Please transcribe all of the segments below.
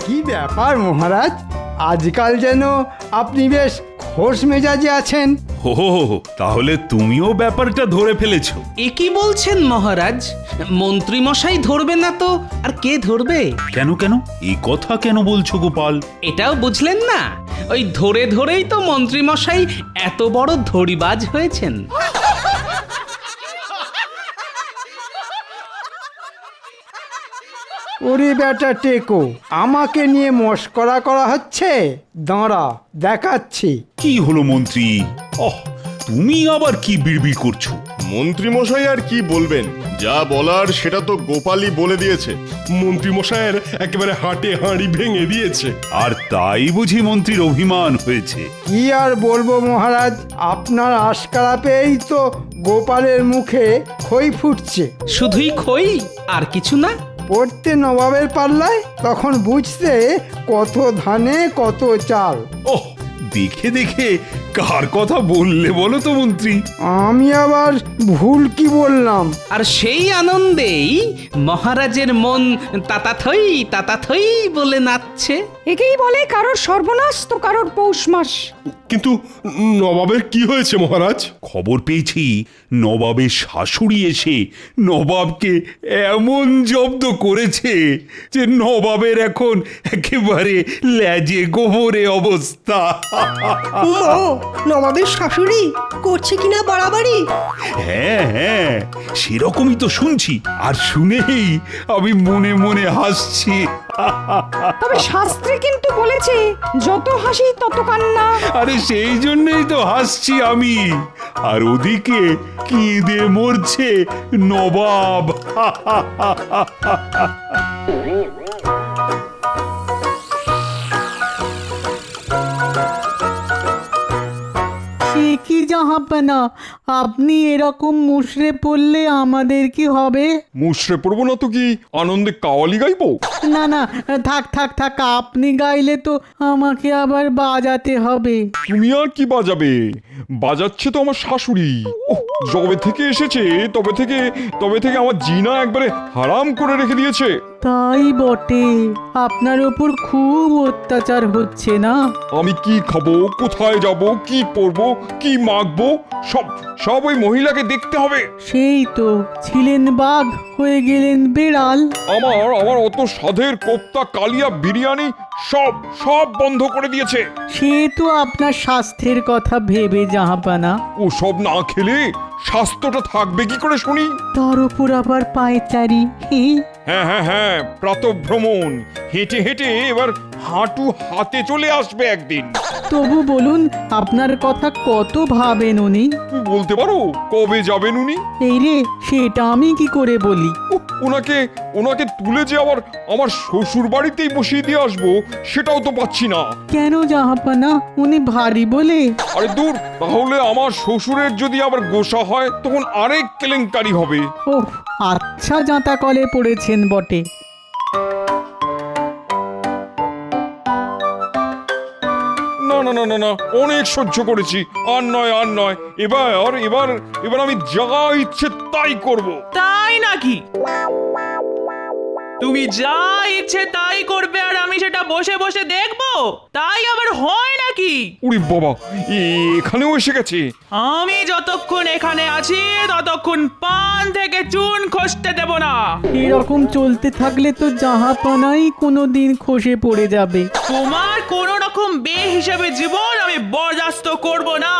কি ব্যাপার মহারাজ, আজকাল যেন আপনি বেশ খোশ মেজাজে আছেন। হো, তাহলে তুমিও ব্যাপারটা ধরে ফেলেছো? এ কি বলছেন মহারাজ? মন্ত্রী মশাই ধরবে না তো আর কে ধরবে? কেন কেন এই কথা কেন বলছো গোপাল? এটাও বুঝলেন না? ওই ধরে ধরেই তো মন্ত্রী মশাই এত বড় ধড়িবাজ হয়েছেন। ওরে বেটা টেকো, আমাকে নিয়ে মস্করা করা হচ্ছে? দাঁড়া দেখাচ্ছি। কি হলো মন্ত্রী? তুমি আবার কি বিড়বিড় করছো? মন্ত্রী মশাই আর কি বলবেন, যা বলার সেটা তো গোপালই বলে দিয়েছে। মন্ত্রী মশাইয়ের একেবারে হাটে হাঁড়ি ভেঙে দিয়েছে। আর তাই বুঝি মন্ত্রীর অভিমান হয়েছে? কি আর বলবো মহারাজ, আপনার আশকারা পেয়েই তো গোপালের মুখে খই ফুটছে। শুধুই খই আর কিছু না? পড়তে নবাবের পাল্লায়, তখন বুঝতে কত ধানে কত চাল। ওহ, দেখে দেখে কার কথা বললে বলো তো মন্ত্রী? আমি আবার ভুল কি বললাম? আর সেই আনন্দেই মহারাজের মন তাতাথই বলে নাচছে। একেই বলে কারোর সর্বনাশ তো কারোর পৌষ মাস। কিন্তু নবাবের কি হয়েছে মহারাজ? খবর পেয়েছি নবাবের শাশুড়ি এসে নবাবকে এমন জব্দ করেছে যে নবাবের এখন একেবারে ল্যাজে গোবরে অবস্থা। নবাবের শাশুড়ি করছে কিনা বাড়াবাড়ি? হ্যাঁ হ্যাঁ, সেরকমই তো শুনছি। আর শুনেই আমি মনে মনে হাসছি। তবে শাস্ত্রে কিন্তু বলেছে যত হাসি তত কান্না। আরে সেই জন্যই তো হাসছি আমি। আর ওদিকে কেঁদে মরছে নবাব। সে কি জাহাপনা, আপনি এরকম মুষড়ে পড়লে আমাদের কি হবে? মুষড়ে পড়বো না তো কি আনন্দে কাওয়ালি গাইবো? না না, থাক থাক থাক, আপনি গাইলে তো আমাকে আবার বাজাতে হবে। তুমি আর কি বাজাবে? বাজাচ্ছে তো আমার শাশুড়ি। যবে থেকে এসেছে তবে থেকে আমার জিনা একবারে হারাম করে রেখে দিয়েছে। তাই বটে, আপনার ওপর খুব অত্যাচার হচ্ছে না? আমি কি খাবো, কোথায় যাব, কি পরবো, কি মাখবো, সব ওই মহিলাকে দেখতে হবে। সেই তো, ছিলেন বাঘ হয়ে গেলেন বেড়াল। আমার অত স্বাদের কোপ্তা, কালিয়া, বিরিয়ানি সব বন্ধ করে দিয়েছে। সে তো আপনার স্বাস্থ্যের কথা ভেবে জাহাপানা। ও সব না খেলে স্বাস্থ্যটা থাকবে কি করে শুনি? তার উপর আবার পায়চারি। হ্যাঁ, প্রাতঃভ্রমণ হেঁটে হেঁটে এবার হাঁটু হাতে চলে আসবে একদিন। তবু বলুন, আপনার কথা কত ভাবেন উনি? বলতে পারো কবে যাবেন উনি? এই রে, সেটা আমি কি করে বলি? ওনাকে তুলে যে আবার আমার শ্বশুর বাড়িতেই বসিয়ে দিয়ে আসবো, সেটাও তো পাচ্ছি না। কেন জাহাপানা, উনি ভারী বলে? আরে দূর, তাহলে আমার শ্বশুরের যদি আবার গোসা হয় তখন আরেক কেলেঙ্কারি হবে। ওহ, আচ্ছা জাঁতা কলে পড়েছেন বটে। না, অনেক সহ্য করেছি। আর নয়, এবার আমি যা ইচ্ছে তাই করব। তাই নাকি? তুমি যা ইচ্ছে তাই করবে আর আমি সেটা বসে বসে দেখবো? তাই আবার হয় নাকি? উরি বাবা, এখানেও এসে গেছে। আমি যতক্ষণ এখানে আছি ততক্ষণ পান থেকে চুন খসতে দেব না। এরকম চলতে থাকলে তো জাহাপানাই কোনোদিন খসে পড়ে যাবে। তোমার কোন রকম বেহিসাবে জীবন আমি বরদাস্ত করব না।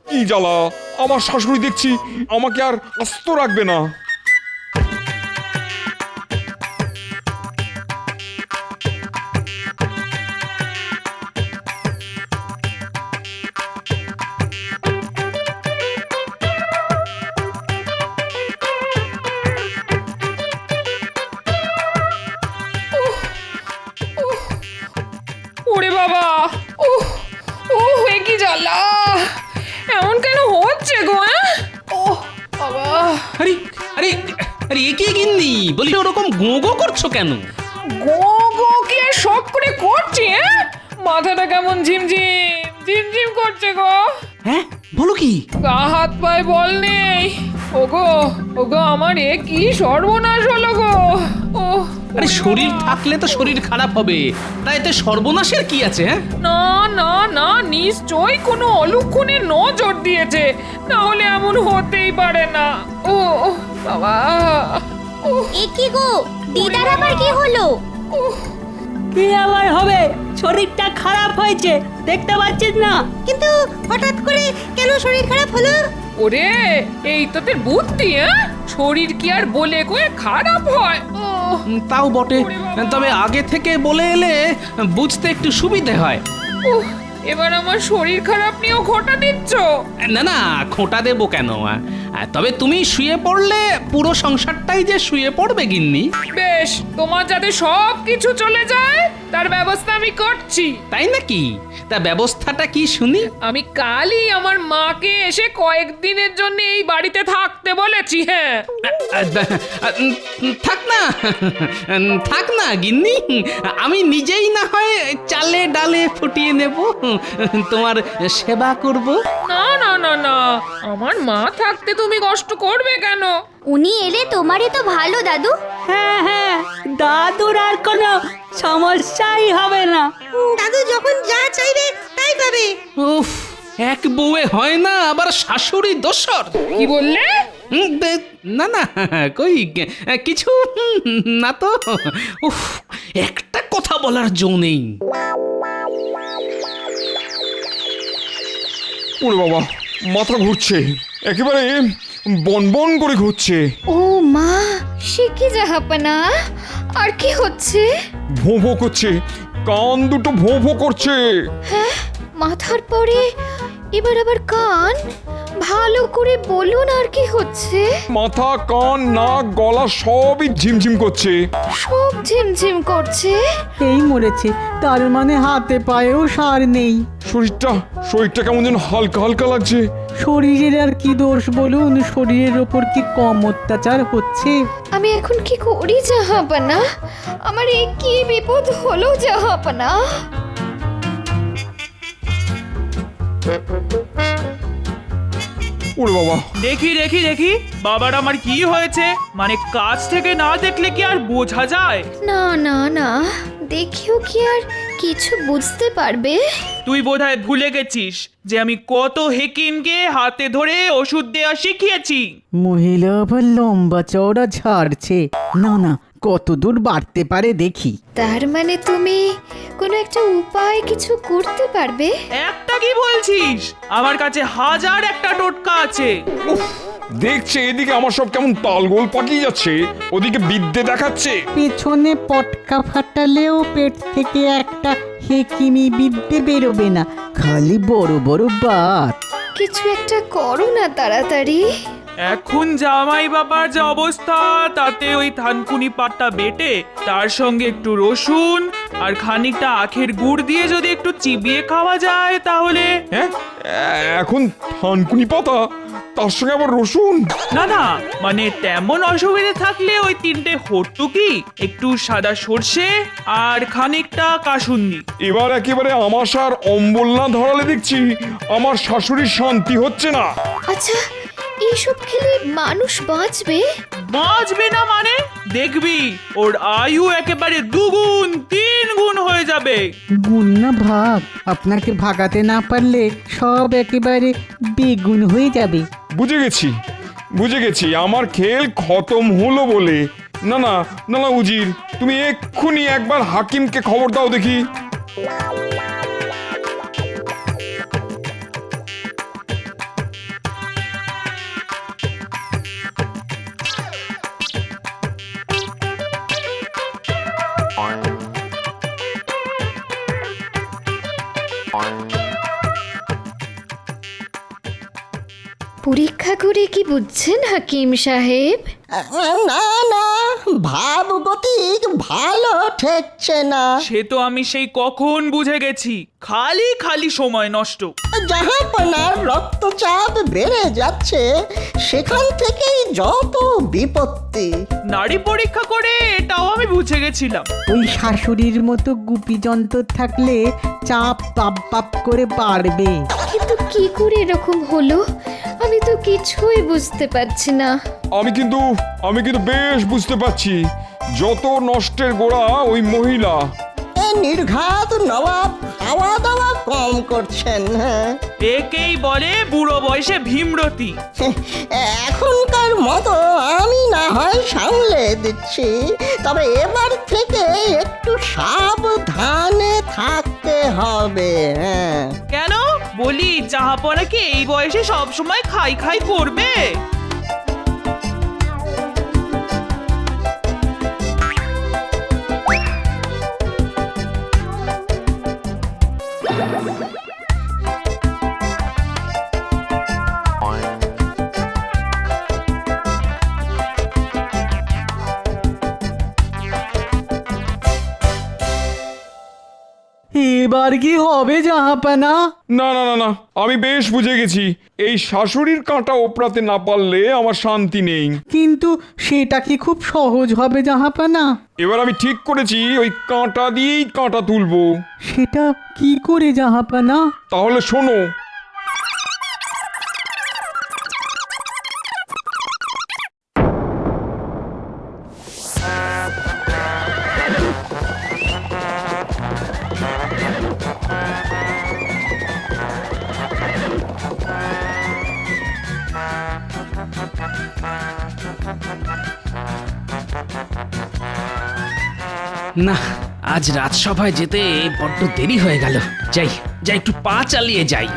কি জ্বালা, আমার শাশুড়ি দেখছি আমাকে আর আস্ত রাখবে না। ওরে বাবা, এ কি জ্বালা! এমন কেন হচ্ছে গো? বাবা, আরে আরে আরে এ কি গিন্নি, বলি ওরকম গোঁ করছো কেন? গো কি আর শখ করে করছি? মাথাটা কেমন ঝিমঝিম করছে গো। হ্যাঁ, বলো কি? গা হাত পায়ে বল নেই। ওগো আমার এ কি সর্বনাশ হলো গো। আরে শরীর থাকলে তো শরীর খারাপ হবে, তাই এতে সর্বনাশের কি আছে? হ্যাঁ, না না না, নিশ্চয়ই কোনো অলক্ষণে নজর দিয়েছে, না হলে এমন হতেই পারে না। ও বাবা, এ কি গো, দিদার আবার কি হলো? কি আবার হবে? শরীরটা খারাপ হয়েছে, দেখতে পাচ্ছিস না? কিন্তু হঠাৎ করে কেন শরীর খারাপ হলো? ওরে এই তোদের বুদ্ধি, হ্যাঁ? শরীর কি আর বলে কয়ে খারাপ হয়? তাও বটে, ওরে বাবা। তবে আগে থেকে বলে এলে বুঝতে একটু সুবিধে হয়। এবার আমার শরীর খারাপ নিয়েও ঘটা দিচ্ছ? না না, খোঁটা দেবো কেন? তবে তুমি শুয়ে পড়লে পুরো সংসারটাই যে শুয়ে পড়বে গিন্নি। বেশ, তোমার যাতে সব কিছু চলে যায় তার ব্যবস্থা আমি করছি। তাই নাকি? তা ব্যবস্থাটা কি শুনি? আমি কালই আমার মাকে এসে কয়েকদিনের জন্য এই বাড়িতে থাকতে বলেছি। হ্যাঁ, থাক না, থাক না গিন্নি, আমি নিজেই না হয় চালে ডালে ফুটিয়ে নেব, তোমার সেবা করব। না না না না, আমার মা থাকতে তুমি কষ্ট করবে কেন? উনি এলে তোমারই তো ভালো দাদু। হ্যাঁ হ্যাঁ, দাদুর আর কোনো সমস্যাই হবে না। দাদু যখন যা চাইবে তাই পাবে। উফ, এক বউয়ে হয় না, আবার শাশুড়ি দোসর। কি বললে? না না, কই কিছু না তো। উফ, একটা কথা বলার জো নেই। ওরে বাবা, মাথা ঘুরছে, একেবারে বনবন করে ঘুরছে। ও মা, সে কি জাহাপনা, আর কি হচ্ছে? ভোঁ ভোঁ করছে, কান দুটো ভোঁ ভোঁ করছে। হ্যাঁ, মাথার পরে এবার আবার কান, ভালো করে বলুন আর কি হচ্ছে? মাথা, কান, নাক, গলা সবই ঝিমঝিম করছে। সব ঝিমঝিম করছে। এই মরেছে, তার মানে হাতে পায়েও সার নেই। শরীরটা কেমন যেন হালকা হালকা লাগছে। শরীরের আর কি দোষ বলুন? শরীরের ওপর কি কম অত্যাচার হচ্ছে? আমি এখন কি করি জাহাপনা? আমার এই কি বিপদ হলো জাহাপনা? ওরে বাবা, দেখি দেখি দেখি বাবার আমার কি হয়েছে, মানে কাছ থেকে না দেখলে কি আর বোঝা যায়? না না না, দেখিও কি আর কিছু বুঝতে পারবে? তুই বোধহয় ভুলে গেছিস যে আমি কত হেকিমকে হাতে ধরে ওষুধ দেওয়া শিখিয়েছি। মহিলা আবার লম্বা চওড়া ঝাড়ছে। না না, কত দূর বাড়তে পারে দেখি। তার মানে তুমি কোনো একটা উপায় কিছু করতে পারবে? একটা কি বলছিস? আমার কাছে হাজার একটা টোটকা আছে। দেখছে এদিকে আমার সব কেমন তালগোল পাকিয়ে যাচ্ছে, ওদিকে বিদ্যে দেখাচ্ছে। পেছনে পটকা ফাটালেও পেট থেকে একটা হেকিমি বিদ্যে বেরোবে না, খালি বড় বড় বাত। কিছু একটা করো না তাড়াতাড়ি। এখন জামাই বাবার যে অবস্থা, তাতে ওই থানকুনি পাটটা বেটে তার সঙ্গে একটু রসুন আর খানিকটা আখের গুড় দিয়ে যদি একটু চিবিয়ে খাওয়া যায় তাহলে। হ্যাঁ, এখন থানকুনি পাতা, তার সঙ্গে আবার রসুন? না না, মানে তেমন অসুবিধে থাকলে ওই তিনটে হর্তুকি, একটু সাদা সর্ষে আর খানিকটা কাসুন্দি। এবার একেবারে আমাশার অম্বল না ধরালে দেখছি আমার শাশুড়ির শান্তি হচ্ছে না। আচ্ছা, এইসব খেলে মানুষ বাঁচবে? বাঁচবে না মানে? দেখবি ওর আয়ু একেবারে 2 গুণ 3 গুণ হয়ে যাবে। গুণ না ভাগ, আপনাকে ভাগাতে না পারলে সব একেবারে বেগুন হয়ে যাবে। বুঝে গেছি আমার খেল খতম হলো বলে। না না না না উজির, তুমি এক্ষুনি একবার হাকিমকে খবর দাও দেখি। পরীক্ষা করে কি বুঝছেন হাকিম সাহেব? না না, ভাবগতিক ভালো ঠেকছে না। সে তো আমি সেই কখন বুঝে গেছি, খালি খালি সময় নষ্ট। জাহাপনার রক্তচাপ বেড়ে যাচ্ছে, সেখান থেকেই যত বিপত্তি। নাড়ি পরীক্ষা করে এটাও আমি বুঝে গেছিলাম। ওই শাশুড়ির মতো গুপি যন্ত্র থাকলে চাপ পাপ পাপ করে বাড়বে। কিন্তু কি করে এরকম হলো? আমি তো কিছুই বুঝতে পারছি না। আমি কিন্তু বেশ বুঝতে পারছি, যত নষ্টের গোড়া ওই মহিলা। নির্ঘাত নবাব খাওয়া দাওয়া কম করছেন। হ্যাঁ, একেই বলে বুড়ো বয়সে ভীমরতি। এখনকার মতো আমি না হয় সামলে দিচ্ছি, তবে এবার থেকে একটু সাবধানে থাকতে হবে। হ্যাঁ, কেন বলি, জাহাপনা কি এই বয়সে সব সময় খাই খাই করবে? এবার কি হবে জাহাপানা? না না না না, আমি বেশ বুঝে গেছি, এই শাশুড়ির কাঁটা ওপরাতে না পারলে আমার শান্তি নেই। কিন্তু সেটা কি খুব সহজ হবে জাহাপানা? এবার আমি ঠিক করেছি, ওই কাঁটা দিয়েই কাঁটা তুলবো। সেটা কি করে জাহাপানা? তাহলে শোনো। না, আজ রাজসভায় যেতে বড্ড দেরি হয়ে গেল। যাই যাই, একটু পা চালিয়ে যাই।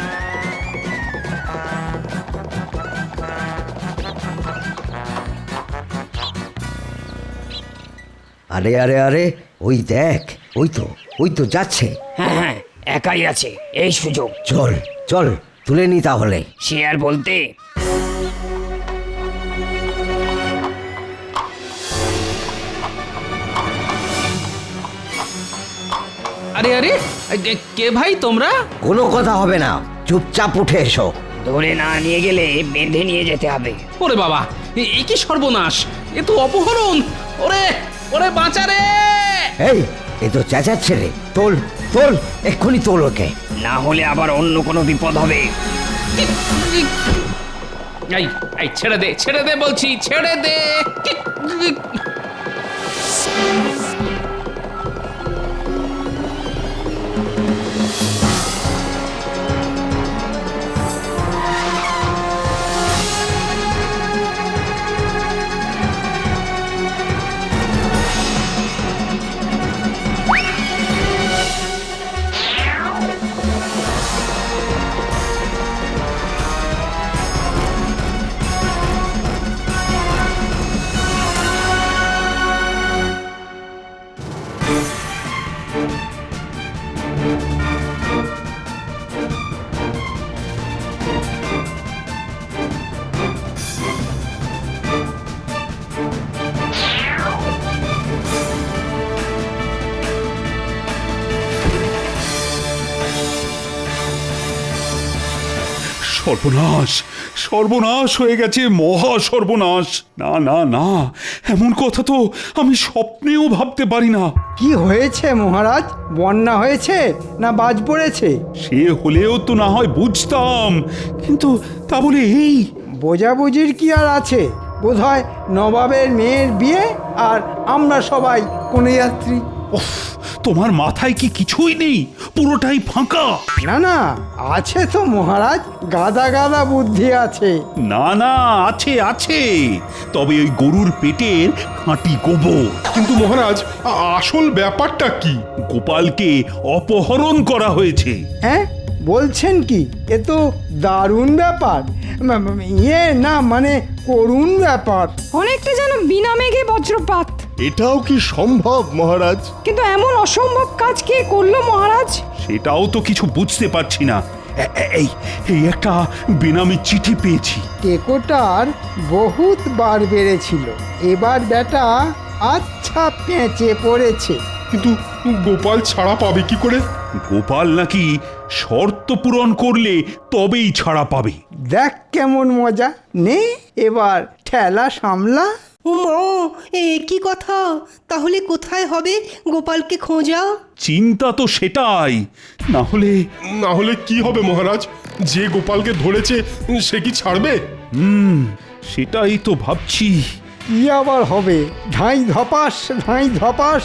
আরে আরে আরে, ওই দেখ, ওই তো যাচ্ছে। হ্যাঁ হ্যাঁ, একাই আছে, এই সুযোগ। চল চল, তুলে নি তাহলে। সে আর বলতে। আরে আরে, কে ভাই তোমরা? কোনো কথা হবে না, চুপচাপ উঠে এসো। ধরে না নিয়ে গেলে বেঁধে নিয়ে যেতে হবে। ওরে বাবা, এ কি সর্বনাশ! এ তো অপহরণ! ওরে ওরে, বাঁচা রে! এই, এ তো চেঁচাচ্ছে রে। তোল, এক্ষুনি তোল ওকে। না হলে আবার অন্য কোনো বিপদ হবে। এই ছেড়ে দে বলছি, ছেড়ে দে! সর্বনাশ, সর্বনাশ হয়ে গেছে, মহা সর্বনাশ! না না না, এমন কথা তো আমি স্বপ্নেও ভাবতে পারি না। কি হয়েছে মহারাজ? বন্যা হয়েছে না বাজ পড়েছে? সে হলেও তো না হয় বুঝতাম, কিন্তু তা বলে এই বোঝাবুঝির কি আর আছে? বোধহয় নবাবের মেয়ের বিয়ে, আর আমরা সবাই কোনে যাত্রী। উফ, তোমার মাথায় কি কিছুই নেই? পুরোটাই ফাঁকা? না না, আছে তো মহারাজ, গাদা গাদা বুদ্ধি আছে। না না, আছে আছে, তবে ওই গরুর পেটের খাঁটি গোবর। কিন্তু মহারাজ, আসল ব্যাপারটা কি? গোপালকে অপহরণ করা হয়েছে। হ্যাঁ, বলছেন কি? এ তো দারুণ ব্যাপার। না মানে করুণ ব্যাপার। অনেকটা যেন বিনা মেঘে বজ্রপাত। এটাও কি সম্ভব মহারাজ? কিন্তু এমন অসম্ভব কাজ কে করলো মহারাজ? সেটাও তো কিছু বুঝতে পারছি না। এই এই একটা বেনামি চিঠি পেয়েছি। টেকোটার বহুত বার বেড়েছিল, এবার বেটা আচ্ছা পেঁচে পড়েছে। কিন্তু গোপাল ছাড়া পাবে কি করে? গোপাল নাকি শর্ত পূরণ করলে তবেই ছাড়া পাবে। দেখ কেমন মজা! নে এবার ঠেলা সামলা। এ কি কথা? তাহলে কোথায় হবে গোপালকে খোঁজা? চিন্তা তো সেটাই। না হলে কি হবে মহারাজ? যে গোপালকে ধরেছে সে কি ছাড়বে? সেটাই তো ভাবছি। কি আবার হবে? ধাঁই ধপাস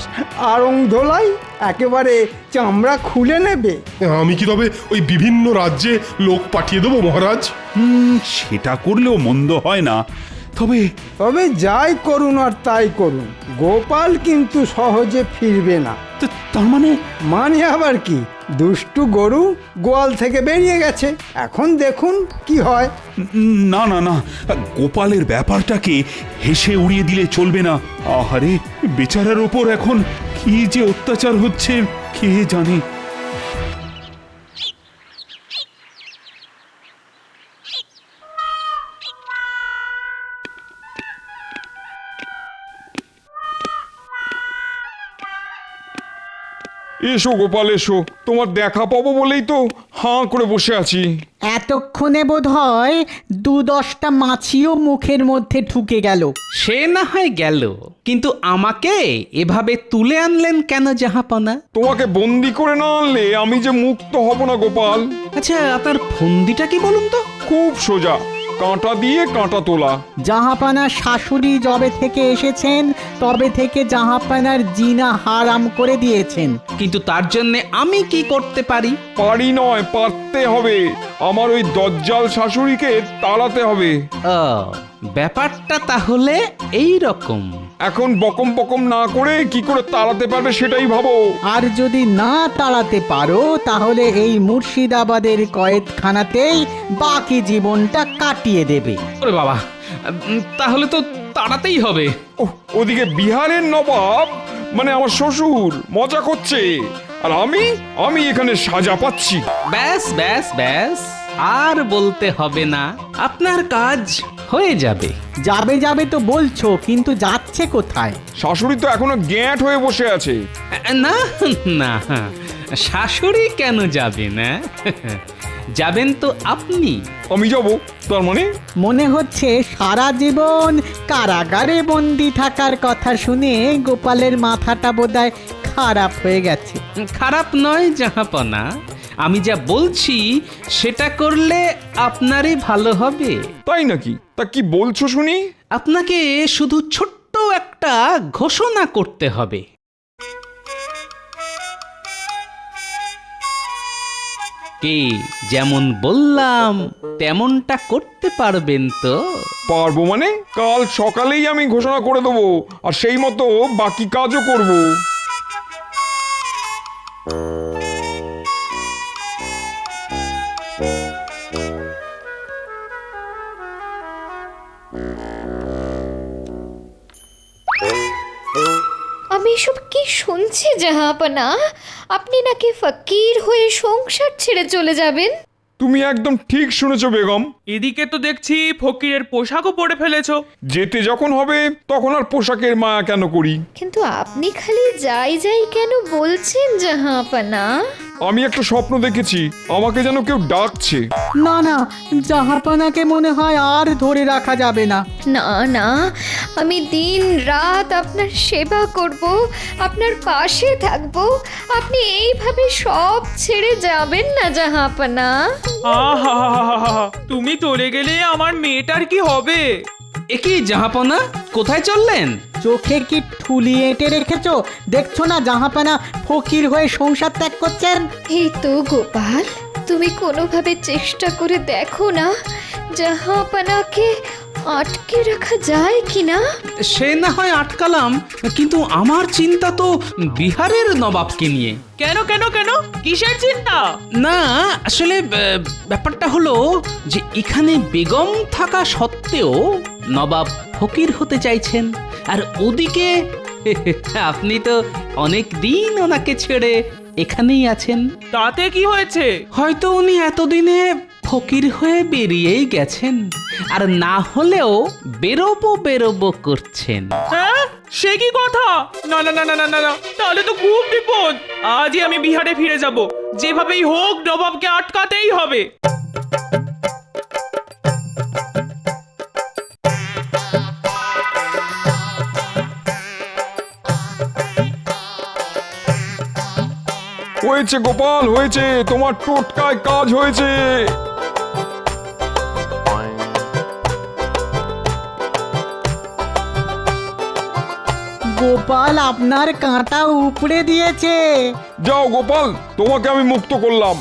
আড়ং ধোলাই একেবারে চামড়া খুলে নেবে। আমি কি তবে ওই বিভিন্ন রাজ্যে লোক পাঠিয়ে দেবো মহারাজ? সেটা করলেও মন্দ হয় না। তবে যাই করুন আর তাই করুন, গোপাল কিন্তু সহজে ফিরবে না। তার মানে আবার কি? দুষ্টু গরু গোয়াল থেকে বেরিয়ে গেছে, এখন দেখুন কি হয়। না না না, গোপালের ব্যাপারটাকে হেসে উড়িয়ে দিলে চলবে না। আহারে, বেচারার ওপর এখন কি যে অত্যাচার হচ্ছে কে জানে। এসো গোপাল এসো, তোমার দেখা পাবো বলেই তো হাঁ করে বসে আছি। এতক্ষণে বোধ হয় 2-10টা মাছিও মুখের মধ্যে ঢুকে গেল। সে না হয় গেল, কিন্তু আমাকে এভাবে তুলে আনলেন কেন জাহাপনা? তোমাকে বন্দি করে না আনলে আমি যে মুক্ত হব না গোপাল। আচ্ছা, আপনার ফন্দিটা কি বলুন তো? খুব সোজা, কাঁটা দিয়ে কাঁটা তোলা। জাহাপানার শাশুড়ি যবে থেকে এসেছেন তবে থেকে জাহাপানার জিনা হারাম করে দিয়েছেন। কিন্তু তার জন্য আমি কি করতে পারি? পারি নয়, পারতে হবে। আমার ওই দজ্জাল শাশুড়িকে তাড়াতে হবে। ব্যাপারটা তাহলে এই রকম। এখন বকম বকম না করে কি করে তাড়াতে পারবে সেটাই ভাবো। আর যদি না তাড়াতে পারো তাহলে এই মুর্শিদাবাদের কয়েদখানাতেই বাকি জীবনটা কাটিয়ে দেবে। ওরে বাবা, তাহলে তো তাড়াতেই হবে। ওদিকে বিহারের নবাব মানে আমার শ্বশুর মজা করছে, আর আমি এখানে সাজা পাচ্ছি। ব্যাস ব্যাস ব্যাস, আর বলতে হবে না, আপনার কাজ হয়ে যাবে। যাবে তো বলছো, কিন্তু যাচ্ছে কোথায়? শাশুড়ি তো এখনো গ্যাঁট হয়ে বসে আছে। না না, শাশুড়ি কেন যাবে না? যাবেন তো আপনি। আমি যাব? তার মানে মনে হচ্ছে সারা জীবন কারাগারে বন্দি থাকার কথা শুনে গোপালের মাথাটা বোধহয় খারাপ হয়ে গেছে। খারাপ নয় জাহাপনা, আমি যা বলছি সেটা করলে আপনারই ভালো হবে। তাই নাকি? তা কি বলছো শুনি? আপনাকে শুধু ছোট্ট একটা ঘোষণা করতে হবে। কি যেমন বললাম তেমনটা করতে পারবেন তো? পারবো মানে কাল সকালেই আমি ঘোষণা করে দেবো, আর সেই মতো বাকি কাজও করব। আমি এসব কি শুনছি জাহাপনা? আপনি নাকি ফকির হয়ে সংসার ছেড়ে চলে যাবেন? তুমি একদম ঠিক শুনেছো বেগম। এদিকে তো দেখছি ফকিরের পোশাকও পরে ফেলেছো। যেতে যখন হবে তখন আর পোশাকের মায়া কেন করি? কিন্তু আপনি খালি যাই কেন বলছেন জাহাপনা? আমি একটা স্বপ্ন দেখেছি, আমাকে যেন কেউ ডাকছে। না না, জাহাপানাকে মনে হয় আর ধরে রাখা যাবে না। না না, আমি দিন রাত আপনার সেবা করব, আপনার পাশে থাকব। আপনি এইভাবে সব ছেড়ে যাবেন না জাহাপনা। আহা, তুমি চলে গেলে আমার মেয়েটার কি হবে? একই জাহাপনা, কোথায় চললেন? চোখে কি ঠুলি এঁটে রেখেছো? দেখছো না জাহাপানা ফকির হয়ে সংসার ত্যাগ করছেন? এই তো গোপাল, তুমি কোনোভাবে চেষ্টা করে দেখো না জাহাপনাকে আটকে রাখা যায় কিনা। সে না হয় আটকালাম, কিন্তু আমার চিন্তা তো বিহারের নবাবকে নিয়ে। কেন কেন কেন, কিসের চিন্তা? না আসলে ব্যাপারটা হলো যে এখানে বেগম থাকা সত্ত্বেও নবাব ফকির হতে চাইছেন, আর ওদিকে আপনি তো অনেক দিন ওনাকে ছেড়ে এখানেই আছেন। তাতে কি হয়েছে? হয়তো উনি এতদিনে ফকির হয়ে বেরিয়েই গেছেন, আর না হলেও বেরোবো করছেন। হ্যাঁ, সে কি কথা? না না না না না না, তাহলে তো খুব বিপদ। আজই আমি বিহারে ফিরে যাব, যেভাবেই হোক নবাবকে আটকাতেই হবে। হয়েছে গোপাল, হয়েছে, তোমার টোটকায় কাজ হয়েছে। গোপাল আপনার কাঁটা উপড়ে দিয়েছে। যাও গোপাল, তোমাকে আমি মুক্ত করলাম।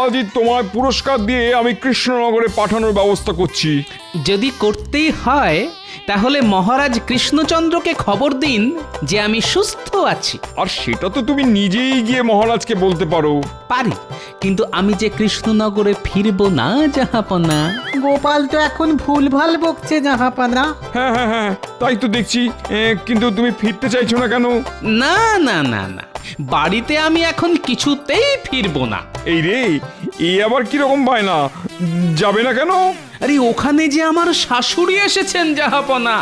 আজই তোমায় পুরস্কার দিয়ে আমি কৃষ্ণনগরে পাঠানোর ব্যবস্থা করছি। যদি করতেই হয় তাহলে মহারাজ কৃষ্ণচন্দ্রকে খবর দিন যে আমি সুস্থ আছি। আর সেটা তো তুমি নিজেই গিয়ে মহারাজকে বলতে পারো। পারি, কিন্তু আমি যে কৃষ্ণনগরে ফিরবো না জাহাপনা। গোপাল তো এখন ভুলভাল বকছে জাহাপানা। হ্যাঁ, তাই তো দেখছি। কিন্তু তুমি ফিরতে চাইছো না কেন? না না না না, বাড়িতে আমি এখন কিছুতেই ফিরবো না। এই রে, এই আবার কিরকম বায়না? যাবে না কেন? আরে ওখানে যে আমার শাশুড়ি এসেছেন জাহাপনা।